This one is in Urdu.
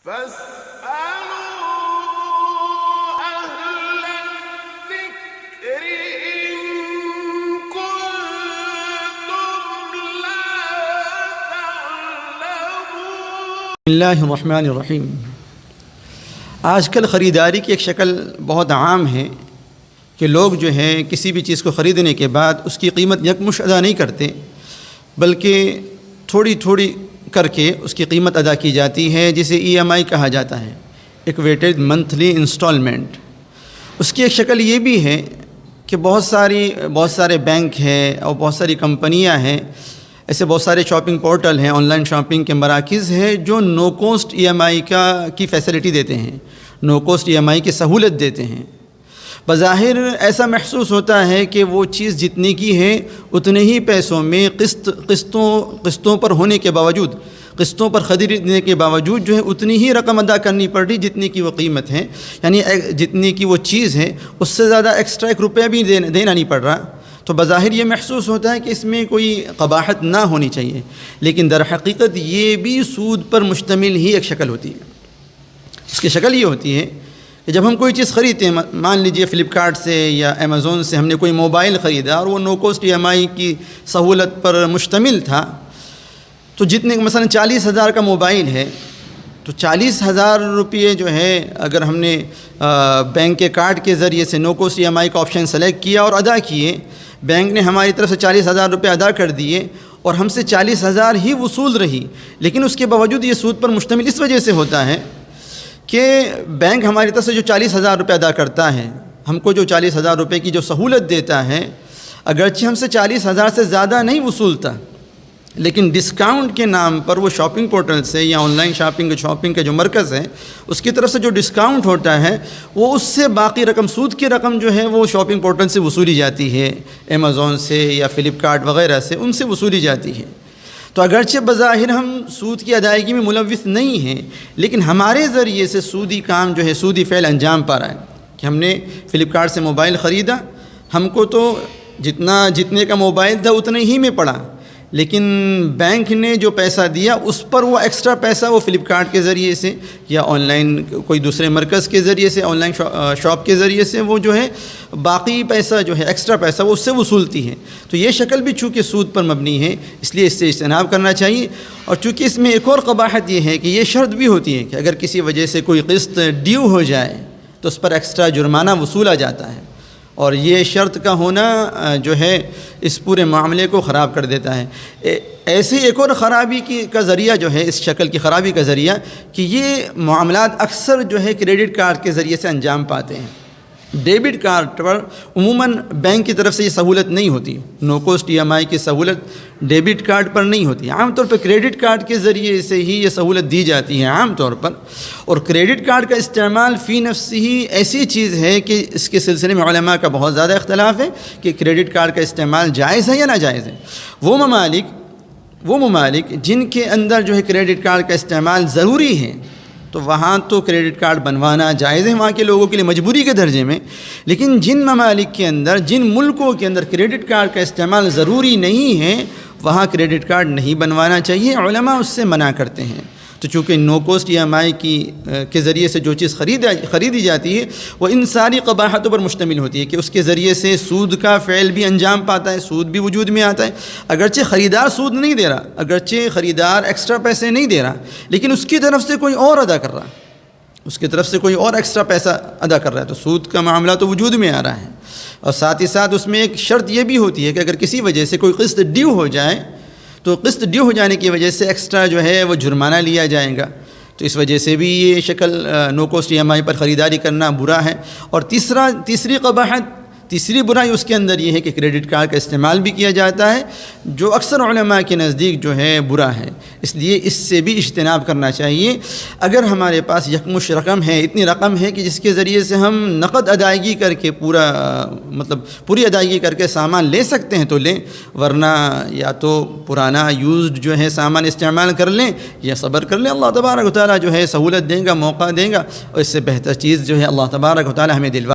بسم اللہ الرحمن الرحیم۔ آج کل خریداری کی ایک شکل بہت عام ہے کہ لوگ جو ہے کسی بھی چیز کو خریدنے کے بعد اس کی قیمت یکمشت ادا نہیں کرتے، بلکہ تھوڑی تھوڑی کر کے اس کی قیمت ادا کی جاتی ہے، جسے EMI کہا جاتا ہے، ایک ویٹڈ منتھلی انسٹالمنٹ۔ اس کی ایک شکل یہ بھی ہے کہ بہت سارے بینک ہیں اور بہت ساری کمپنیاں ہیں، ایسے بہت سارے شاپنگ پورٹل ہیں، آن لائن شاپنگ کے مراکز ہیں جو نو کوسٹ EMI کی فیسلٹی دیتے ہیں، نو کوسٹ EMI کی سہولت دیتے ہیں۔ بظاہر ایسا محسوس ہوتا ہے کہ وہ چیز جتنی کی ہے اتنے ہی پیسوں میں قسطوں پر ہونے کے باوجود، قسطوں پر خریدنے کے باوجود جو ہے اتنی ہی رقم ادا کرنی پڑ رہی جتنی کی وہ قیمت ہے، یعنی جتنی کی وہ چیز ہے اس سے زیادہ ایکسٹرا ایک روپیہ بھی دینا نہیں پڑ رہا۔ تو بظاہر یہ محسوس ہوتا ہے کہ اس میں کوئی قباحت نہ ہونی چاہیے، لیکن در حقیقت یہ بھی سود پر مشتمل ہی ایک شکل ہوتی ہے۔ اس کی شکل یہ ہوتی ہے کہ جب ہم کوئی چیز خریدتے ہیں، مان لیجئے فلپکارٹ سے یا امیزون سے ہم نے کوئی موبائل خریدا اور وہ نو کوسٹ EMI کی سہولت پر مشتمل تھا، تو جتنے مثلا 40,000 کا موبائل ہے تو 40,000 روپیے جو ہے اگر ہم نے بینک کے کارڈ کے ذریعے سے نو کوسٹ EMI کا آپشن سلیکٹ کیا اور ادا کیے، بینک نے ہماری طرف سے 40,000 روپے ادا کر دیے اور ہم سے 40,000 ہی وصول رہی، لیکن اس کے باوجود یہ سود پر مشتمل اس وجہ سے ہوتا ہے کہ بینک ہماری طرف سے جو 40,000 روپے ادا کرتا ہے، ہم کو جو 40,000 روپے کی جو سہولت دیتا ہے، اگرچہ ہم سے 40,000 سے زیادہ نہیں وصولتا، لیکن ڈسکاؤنٹ کے نام پر وہ شاپنگ پورٹل سے یا آن لائن شاپنگ کے جو مرکز ہے اس کی طرف سے جو ڈسکاؤنٹ ہوتا ہے وہ اس سے باقی رقم، سود کی رقم جو ہے وہ شاپنگ پورٹل سے وصولی جاتی ہے، امیزون سے یا فلپکارٹ وغیرہ سے ان سے وصولی جاتی ہے۔ تو اگرچہ بظاہر ہم سود کی ادائیگی میں ملوث نہیں ہیں، لیکن ہمارے ذریعے سے سودی کام جو ہے، سودی فعل انجام پا رہا ہے کہ ہم نے فلپکارٹ سے موبائل خریدا، ہم کو تو جتنے کا موبائل تھا اتنے ہی میں پڑا، لیکن بینک نے جو پیسہ دیا اس پر وہ ایکسٹرا پیسہ وہ فلپکارٹ کے ذریعے سے یا آن لائن کوئی دوسرے مرکز کے ذریعے سے، آن لائن شاپ کے ذریعے سے وہ جو ہے باقی پیسہ جو ہے ایکسٹرا پیسہ وہ اس سے وصولتی ہے۔ تو یہ شکل بھی چونکہ سود پر مبنی ہے، اس لیے اس سے اجتناب کرنا چاہیے۔ اور چونکہ اس میں ایک اور قباحت یہ ہے کہ یہ شرط بھی ہوتی ہے کہ اگر کسی وجہ سے کوئی قسط ڈیو ہو جائے تو اس پر ایکسٹرا جرمانہ وصولا جاتا ہے، اور یہ شرط کا ہونا جو ہے اس پورے معاملے کو خراب کر دیتا ہے۔ ایسی ایک اور خرابی کا ذریعہ جو ہے، اس شکل کی خرابی کا ذریعہ کہ یہ معاملات اکثر جو ہے کریڈٹ کارڈ کے ذریعے سے انجام پاتے ہیں۔ ڈیبٹ کارڈ پر عموماً بینک کی طرف سے یہ سہولت نہیں ہوتی، نو کوسٹ EMI کی سہولت ڈیبٹ کارڈ پر نہیں ہوتی، عام طور پر کریڈٹ کارڈ کے ذریعے سے ہی یہ سہولت دی جاتی ہے عام طور پر۔ اور کریڈٹ کارڈ کا استعمال فی نفسہ ہی ایسی چیز ہے کہ اس کے سلسلے میں علماء کا بہت زیادہ اختلاف ہے کہ کریڈٹ کارڈ کا استعمال جائز ہے یا ناجائز ہے۔ وہ ممالک جن کے اندر جو ہے کریڈٹ کارڈ کا استعمال ضروری ہے تو وہاں تو کریڈٹ کارڈ بنوانا جائز ہے وہاں کے لوگوں کے لیے مجبوری کے درجے میں، لیکن جن ممالک کے اندر، جن ملکوں کے اندر کریڈٹ کارڈ کا استعمال ضروری نہیں ہے وہاں کریڈٹ کارڈ نہیں بنوانا چاہیے، علماء اس سے منع کرتے ہیں۔ تو چونکہ نو کوسٹ EMI کے ذریعے سے جو چیز خریدی جاتی ہے وہ ان ساری قباحتوں پر مشتمل ہوتی ہے کہ اس کے ذریعے سے سود کا فعل بھی انجام پاتا ہے، سود بھی وجود میں آتا ہے، اگرچہ خریدار سود نہیں دے رہا، اگرچہ خریدار ایکسٹرا پیسے نہیں دے رہا، لیکن اس کی طرف سے کوئی اور ادا کر رہا، اس کی طرف سے کوئی اور ایکسٹرا پیسہ ادا کر رہا ہے، تو سود کا معاملہ تو وجود میں آ رہا ہے۔ اور ساتھ ہی ساتھ اس میں ایک شرط یہ بھی ہوتی ہے کہ اگر کسی وجہ سے کوئی قسط ڈیو ہو جائے تو قسط ڈیو ہو جانے کی وجہ سے ایکسٹرا جو ہے وہ جرمانہ لیا جائے گا، تو اس وجہ سے بھی یہ شکل نو کوسٹ EMI پر خریداری کرنا برا ہے۔ اور تیسری برائی اس کے اندر یہ ہے کہ کریڈٹ کارڈ کا استعمال بھی کیا جاتا ہے، جو اکثر علماء کے نزدیک جو ہے برا ہے، اس لیے اس سے بھی اجتناب کرنا چاہیے۔ اگر ہمارے پاس یکمشت رقم ہے، اتنی رقم ہے کہ جس کے ذریعے سے ہم نقد ادائیگی کر کے پوری ادائیگی کر کے سامان لے سکتے ہیں تو لیں، ورنہ یا تو پرانا یوزڈ جو ہے سامان استعمال کر لیں یا صبر کر لیں، اللہ تبارک و تعالیٰ جو ہے سہولت دے گا، موقع دے گا، اور اس سے بہتر چیز جو ہے اللہ تبارک و تعالیٰ ہمیں دلوا